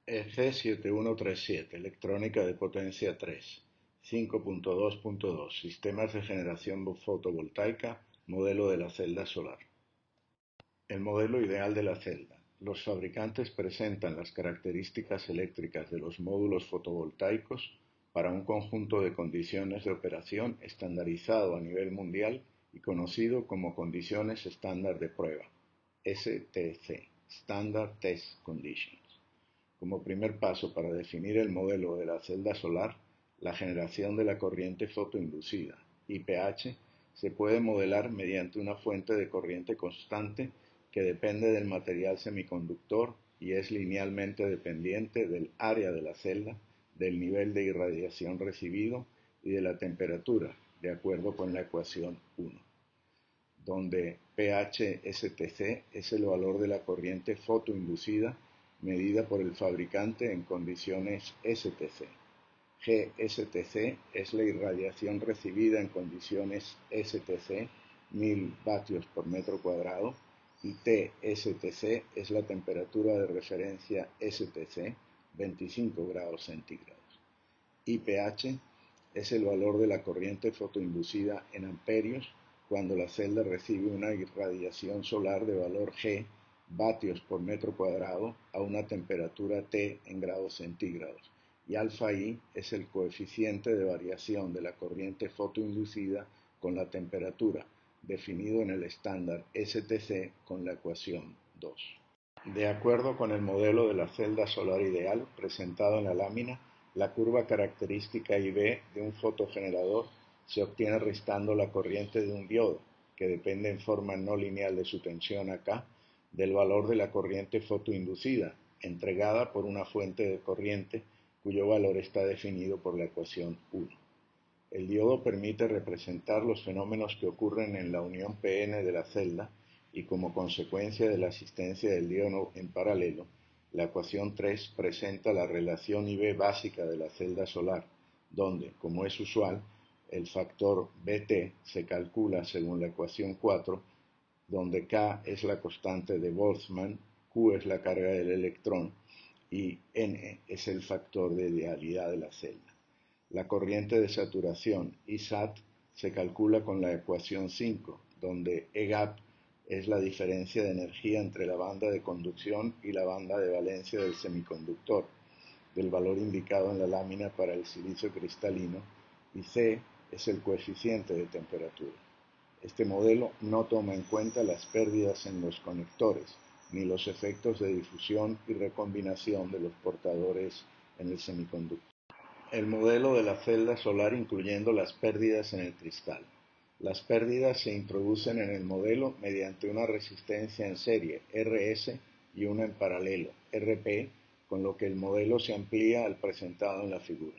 EG7137, electrónica de potencia 3, 5.2.2, sistemas de generación fotovoltaica, modelo de la celda solar. El modelo ideal de la celda. Los fabricantes presentan las características eléctricas de los módulos fotovoltaicos para un conjunto de condiciones de operación estandarizado a nivel mundial y conocido como condiciones estándar de prueba, STC, Standard Test Conditions. Como primer paso para definir el modelo de la celda solar, la generación de la corriente fotoinducida, IPH, se puede modelar mediante una fuente de corriente constante que depende del material semiconductor y es linealmente dependiente del área de la celda, del nivel de irradiación recibido y de la temperatura, de acuerdo con la ecuación 1, donde pH-STC es el valor de la corriente fotoinducida medida por el fabricante en condiciones STC. GSTC es la irradiación recibida en condiciones STC, 1000 vatios por metro cuadrado, y TSTC es la temperatura de referencia STC, 25 grados centígrados. IPH es el valor de la corriente fotoinducida en amperios cuando la celda recibe una irradiación solar de valor G, vatios por metro cuadrado, a una temperatura T en grados centígrados, y alfa I es el coeficiente de variación de la corriente fotoinducida con la temperatura, definido en el estándar STC con la ecuación 2. De acuerdo con el modelo de la celda solar ideal presentado en la lámina, la curva característica IV de un fotogenerador se obtiene restando la corriente de un diodo, que depende en forma no lineal de su tensión K, del valor de la corriente fotoinducida, entregada por una fuente de corriente cuyo valor está definido por la ecuación 1. El diodo permite representar los fenómenos que ocurren en la unión PN de la celda y como consecuencia de la asistencia del diodo en paralelo, la ecuación 3 presenta la relación IV básica de la celda solar, donde, como es usual, el factor BT se calcula según la ecuación 4, donde K es la constante de Boltzmann, Q es la carga del electrón y N es el factor de idealidad de la celda. La corriente de saturación, ISAT, se calcula con la ecuación 5, donde EGAP es la diferencia de energía entre la banda de conducción y la banda de valencia del semiconductor, del valor indicado en la lámina para el silicio cristalino, y C es el coeficiente de temperatura. Este modelo no toma en cuenta las pérdidas en los conectores, ni los efectos de difusión y recombinación de los portadores en el semiconductor. El modelo de la celda solar incluyendo las pérdidas en el cristal. Las pérdidas se introducen en el modelo mediante una resistencia en serie, RS, y una en paralelo, RP, con lo que el modelo se amplía al presentado en la figura.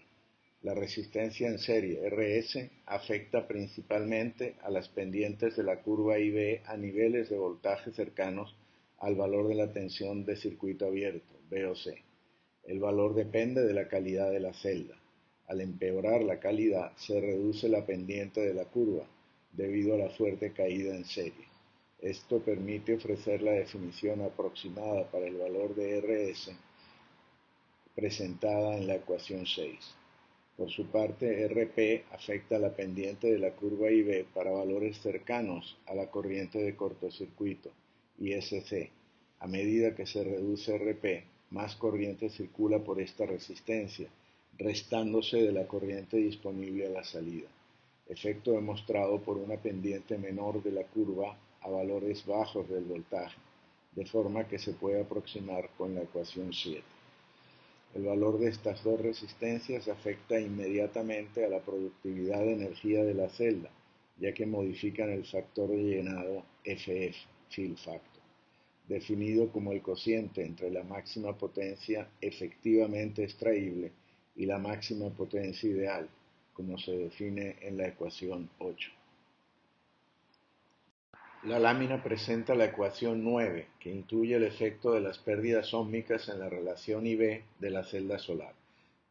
La resistencia en serie, RS, afecta principalmente a las pendientes de la curva IV a niveles de voltaje cercanos al valor de la tensión de circuito abierto, VOC. El valor depende de la calidad de la celda. Al empeorar la calidad, se reduce la pendiente de la curva, debido a la fuerte caída en serie. Esto permite ofrecer la definición aproximada para el valor de RS presentada en la ecuación 6. Por su parte, RP afecta la pendiente de la curva IV para valores cercanos a la corriente de cortocircuito, ISC. A medida que se reduce RP, más corriente circula por esta resistencia, restándose de la corriente disponible a la salida. Efecto demostrado por una pendiente menor de la curva a valores bajos del voltaje, de forma que se puede aproximar con la ecuación 7. El valor de estas dos resistencias afecta inmediatamente a la productividad de energía de la celda, ya que modifican el factor de llenado FF, Fill Factor, definido como el cociente entre la máxima potencia efectivamente extraíble y la máxima potencia ideal, como se define en la ecuación 8. La lámina presenta la ecuación 9, que incluye el efecto de las pérdidas óhmicas en la relación IV de la celda solar.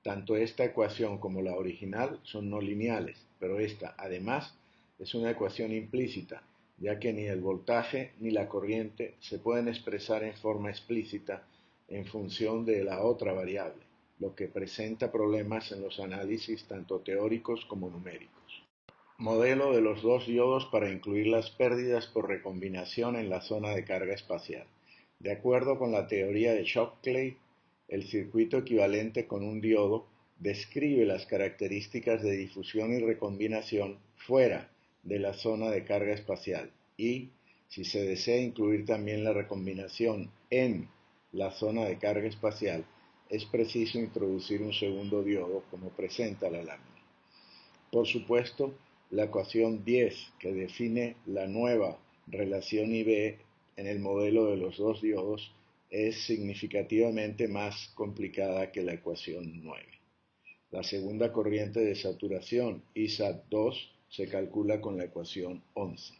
Tanto esta ecuación como la original son no lineales, pero esta, además, es una ecuación implícita, ya que ni el voltaje ni la corriente se pueden expresar en forma explícita en función de la otra variable, lo que presenta problemas en los análisis tanto teóricos como numéricos. Modelo de los dos diodos para incluir las pérdidas por recombinación en la zona de carga espacial. De acuerdo con la teoría de Shockley, el circuito equivalente con un diodo describe las características de difusión y recombinación fuera de la zona de carga espacial y, si se desea incluir también la recombinación en la zona de carga espacial, es preciso introducir un segundo diodo como presenta la lámina. Por supuesto, la ecuación 10, que define la nueva relación IB en el modelo de los dos diodos, es significativamente más complicada que la ecuación 9. La segunda corriente de saturación, ISAT2, se calcula con la ecuación 11.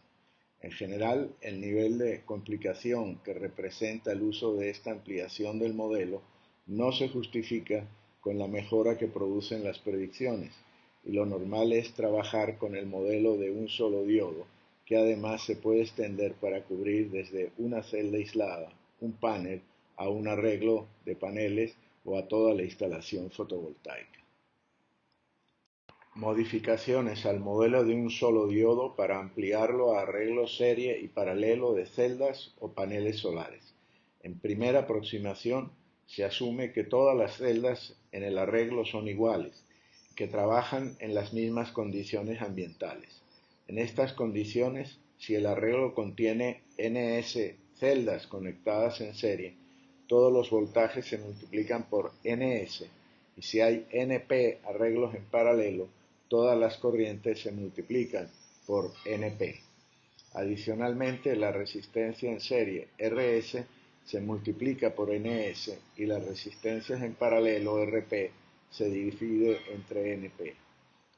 En general, el nivel de complicación que representa el uso de esta ampliación del modelo no se justifica con la mejora que producen las predicciones, y lo normal es trabajar con el modelo de un solo diodo, que además se puede extender para cubrir desde una celda aislada, un panel, a un arreglo de paneles o a toda la instalación fotovoltaica. Modificaciones al modelo de un solo diodo para ampliarlo a arreglos serie y paralelo de celdas o paneles solares. En primera aproximación, se asume que todas las celdas en el arreglo son iguales, que trabajan en las mismas condiciones ambientales. En estas condiciones, si el arreglo contiene NS celdas conectadas en serie, todos los voltajes se multiplican por NS, y si hay NP arreglos en paralelo, todas las corrientes se multiplican por NP. Adicionalmente, la resistencia en serie RS se multiplica por NS y las resistencias en paralelo RP se divide entre NP.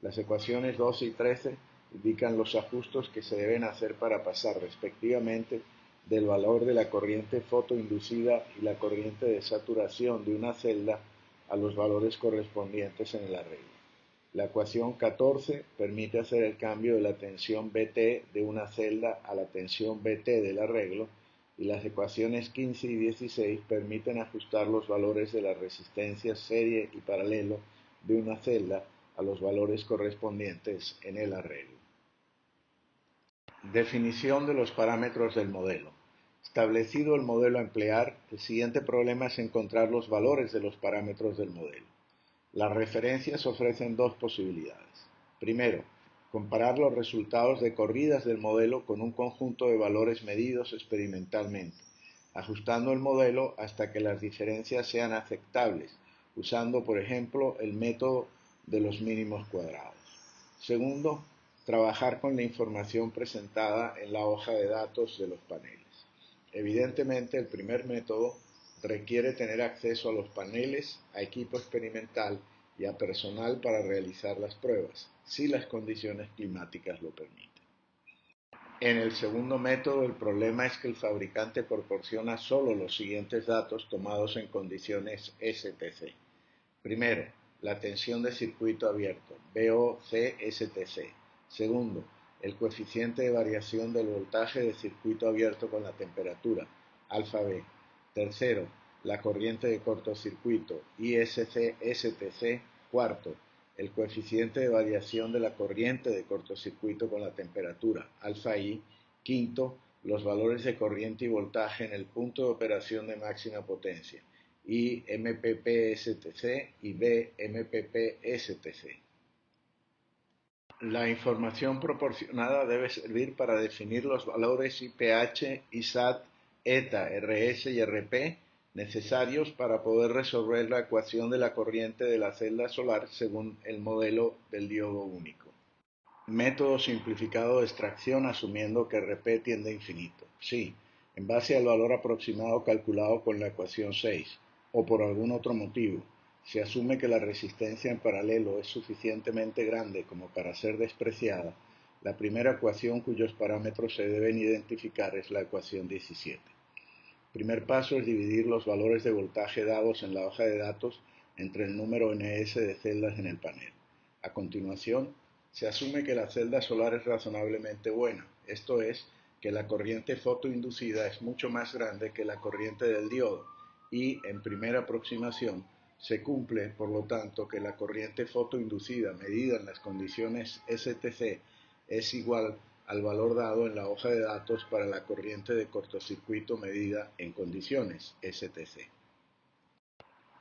Las ecuaciones 12 y 13 indican los ajustes que se deben hacer para pasar respectivamente del valor de la corriente fotoinducida y la corriente de saturación de una celda a los valores correspondientes en el arreglo. La ecuación 14 permite hacer el cambio de la tensión BT de una celda a la tensión BT del arreglo, y las ecuaciones 15 y 16 permiten ajustar los valores de las resistencias serie y paralelo de una celda a los valores correspondientes en el arreglo. Definición de los parámetros del modelo. Establecido el modelo a emplear, el siguiente problema es encontrar los valores de los parámetros del modelo. Las referencias ofrecen dos posibilidades. Primero, comparar los resultados de corridas del modelo con un conjunto de valores medidos experimentalmente, ajustando el modelo hasta que las diferencias sean aceptables, usando, por ejemplo, el método de los mínimos cuadrados. Segundo, trabajar con la información presentada en la hoja de datos de los paneles. Evidentemente, el primer método requiere tener acceso a los paneles, a equipo experimental y a personal para realizar las pruebas, si las condiciones climáticas lo permiten. En el segundo método, el problema es que el fabricante proporciona solo los siguientes datos tomados en condiciones STC. Primero, la tensión de circuito abierto, VOC-STC. Segundo, el coeficiente de variación del voltaje de circuito abierto con la temperatura, alfa B. Tercero, la corriente de cortocircuito, ISC-STC. Cuarto, el coeficiente de variación de la corriente de cortocircuito con la temperatura, alfa I. Quinto, los valores de corriente y voltaje en el punto de operación de máxima potencia, I MPP-STC y B MPP-STC. La información proporcionada debe servir para definir los valores IPH, ISAT, ETA, RS y RP necesarios para poder resolver la ecuación de la corriente de la celda solar según el modelo del diodo único. Método simplificado de extracción asumiendo que RP tiende a infinito. Sí, en base al valor aproximado calculado con la ecuación 6, o por algún otro motivo, se asume que la resistencia en paralelo es suficientemente grande como para ser despreciada. La primera ecuación cuyos parámetros se deben identificar es la ecuación 17. El primer paso es dividir los valores de voltaje dados en la hoja de datos entre el número NS de celdas en el panel. A continuación, se asume que la celda solar es razonablemente buena, esto es, que la corriente fotoinducida es mucho más grande que la corriente del diodo, y, en primera aproximación, se cumple, por lo tanto, que la corriente fotoinducida medida en las condiciones STC es igual al valor dado en la hoja de datos para la corriente de cortocircuito medida en condiciones STC.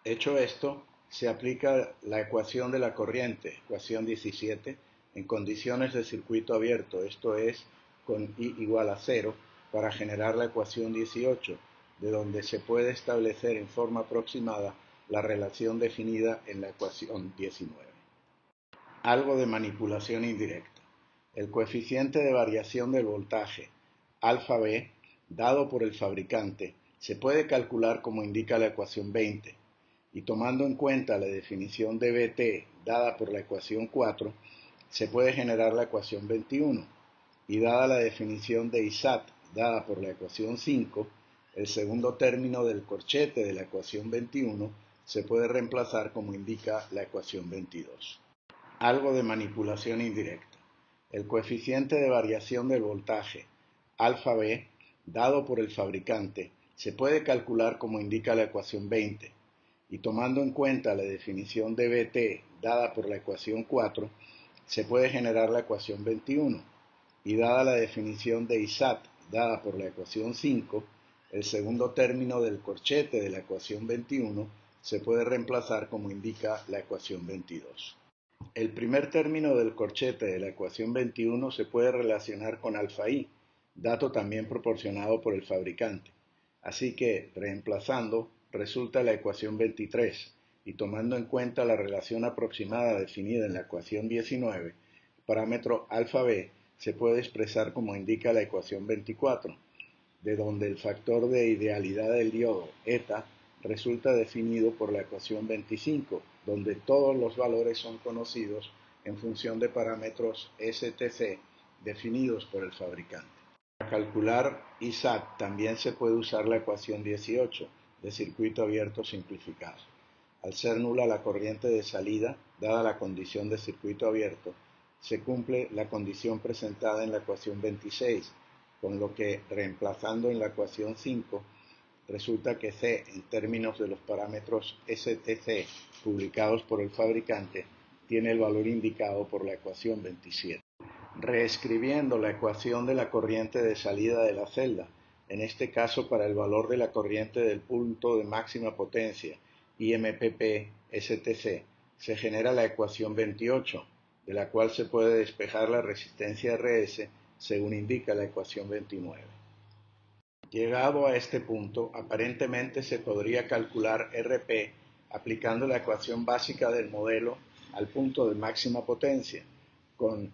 Hecho esto, se aplica la ecuación de la corriente, ecuación 17, en condiciones de circuito abierto, esto es, con I igual a 0, para generar la ecuación 18, de donde se puede establecer en forma aproximada la relación definida en la ecuación 19. Algo de manipulación indirecta. El coeficiente de variación del voltaje, alfa B, dado por el fabricante, se puede calcular como indica la ecuación 20, y tomando en cuenta la definición de Bt dada por la ecuación 4, se puede generar la ecuación 21, y dada la definición de Isat dada por la ecuación 5, el segundo término del corchete de la ecuación 21 se puede reemplazar como indica la ecuación 22. Algo de manipulación indirecta. El coeficiente de variación del voltaje, alfa B, dado por el fabricante, se puede calcular como indica la ecuación 20, y tomando en cuenta la definición de Bt dada por la ecuación 4, se puede generar la ecuación 21, y dada la definición de Isat dada por la ecuación 5, el segundo término del corchete de la ecuación 21 se puede reemplazar como indica la ecuación 22. El primer término del corchete de la ecuación 21 se puede relacionar con alfa I, dato también proporcionado por el fabricante. Así que, reemplazando, resulta la ecuación 23, y tomando en cuenta la relación aproximada definida en la ecuación 19, el parámetro alfa B se puede expresar como indica la ecuación 24, de donde el factor de idealidad del diodo, eta, resulta definido por la ecuación 25, donde todos los valores son conocidos en función de parámetros STC definidos por el fabricante. Para calcular ISAT también se puede usar la ecuación 18 de circuito abierto simplificado. Al ser nula la corriente de salida, dada la condición de circuito abierto, se cumple la condición presentada en la ecuación 26, con lo que, reemplazando en la ecuación 5, resulta que C, en términos de los parámetros STC publicados por el fabricante, tiene el valor indicado por la ecuación 27. Reescribiendo la ecuación de la corriente de salida de la celda, en este caso para el valor de la corriente del punto de máxima potencia, IMPP-STC, se genera la ecuación 28, de la cual se puede despejar la resistencia RS según indica la ecuación 29. Llegado a este punto, aparentemente se podría calcular RP aplicando la ecuación básica del modelo al punto de máxima potencia, con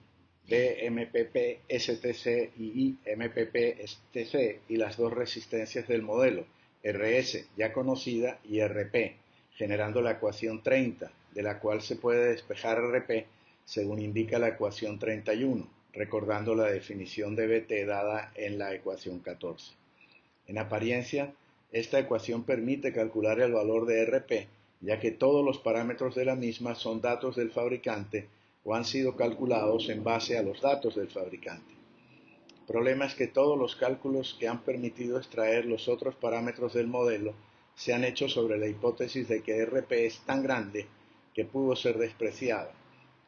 BMPP STC y IMPP STC y las dos resistencias del modelo, RS ya conocida y RP, generando la ecuación 30, de la cual se puede despejar RP según indica la ecuación 31, recordando la definición de BT dada en la ecuación 14. En apariencia, esta ecuación permite calcular el valor de RP, ya que todos los parámetros de la misma son datos del fabricante o han sido calculados en base a los datos del fabricante. El problema es que todos los cálculos que han permitido extraer los otros parámetros del modelo se han hecho sobre la hipótesis de que RP es tan grande que pudo ser despreciada.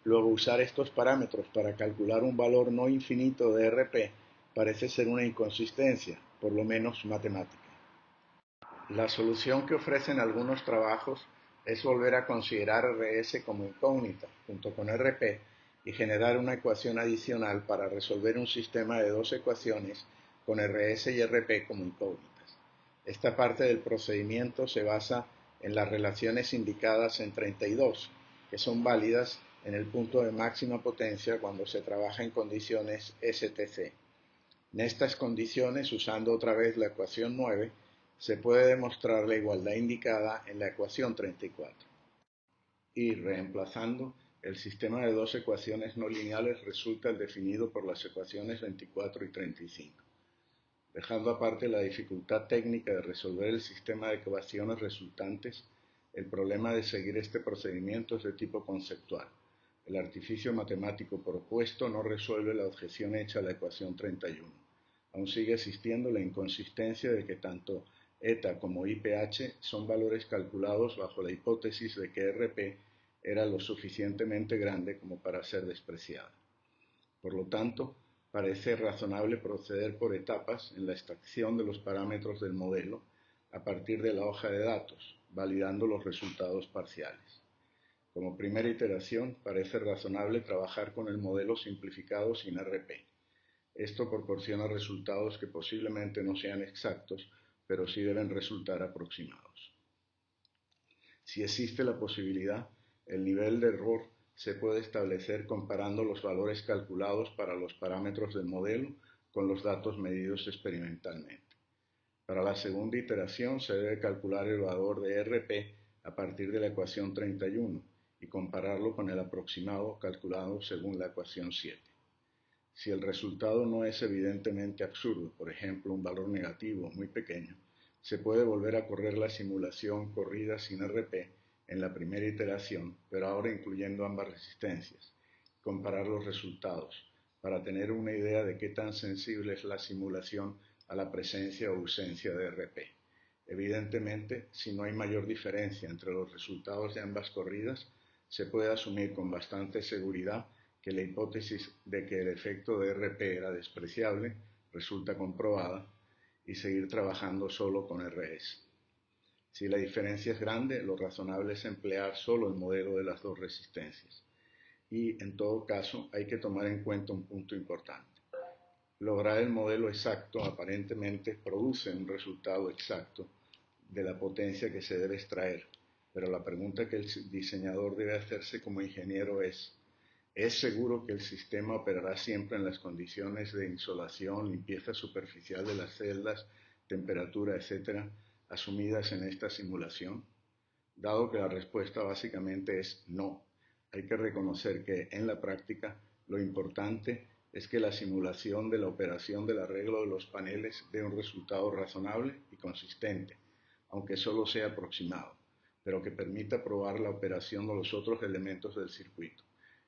Luego, usar estos parámetros para calcular un valor no infinito de RP parece ser una inconsistencia, por lo menos matemática. La solución que ofrecen algunos trabajos es volver a considerar RS como incógnita, junto con RP, y generar una ecuación adicional para resolver un sistema de dos ecuaciones con RS y RP como incógnitas. Esta parte del procedimiento se basa en las relaciones indicadas en 32, que son válidas en el punto de máxima potencia cuando se trabaja en condiciones STC. En estas condiciones, usando otra vez la ecuación 9, se puede demostrar la igualdad indicada en la ecuación 34. Y reemplazando, el sistema de dos ecuaciones no lineales resulta el definido por las ecuaciones 24 y 35. Dejando aparte la dificultad técnica de resolver el sistema de ecuaciones resultantes, el problema de seguir este procedimiento es de tipo conceptual. El artificio matemático propuesto no resuelve la objeción hecha a la ecuación 31. Aún sigue existiendo la inconsistencia de que tanto eta como IPH son valores calculados bajo la hipótesis de que RP era lo suficientemente grande como para ser despreciada. Por lo tanto, parece razonable proceder por etapas en la extracción de los parámetros del modelo a partir de la hoja de datos, validando los resultados parciales. Como primera iteración, parece razonable trabajar con el modelo simplificado sin RP. Esto proporciona resultados que posiblemente no sean exactos, pero sí deben resultar aproximados. Si existe la posibilidad, el nivel de error se puede establecer comparando los valores calculados para los parámetros del modelo con los datos medidos experimentalmente. Para la segunda iteración se debe calcular el valor de RP a partir de la ecuación 31 y compararlo con el aproximado calculado según la ecuación 7. Si el resultado no es evidentemente absurdo, por ejemplo un valor negativo muy pequeño, se puede volver a correr la simulación corrida sin RP en la primera iteración, pero ahora incluyendo ambas resistencias, comparar los resultados para tener una idea de qué tan sensible es la simulación a la presencia o ausencia de RP. Evidentemente, si no hay mayor diferencia entre los resultados de ambas corridas, se puede asumir con bastante seguridad que la hipótesis de que el efecto de RP era despreciable resulta comprobada y seguir trabajando solo con RS. Si la diferencia es grande, lo razonable es emplear solo el modelo de las dos resistencias. Y, en todo caso, hay que tomar en cuenta un punto importante. Lograr el modelo exacto aparentemente produce un resultado exacto de la potencia que se debe extraer, pero la pregunta que el diseñador debe hacerse como ingeniero es seguro que el sistema operará siempre en las condiciones de insolación, limpieza superficial de las celdas, temperatura, etcétera, asumidas en esta simulación? Dado que la respuesta básicamente es no, hay que reconocer que en la práctica lo importante es que la simulación de la operación del arreglo de los paneles dé un resultado razonable y consistente, aunque solo sea aproximado, pero que permita probar la operación de los otros elementos del circuito,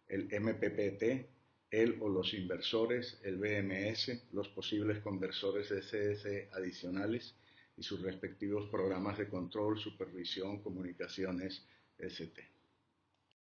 el MPPT, el o los inversores, el BMS, los posibles conversores de CDC adicionales y sus respectivos programas de control, supervisión, comunicaciones, etc.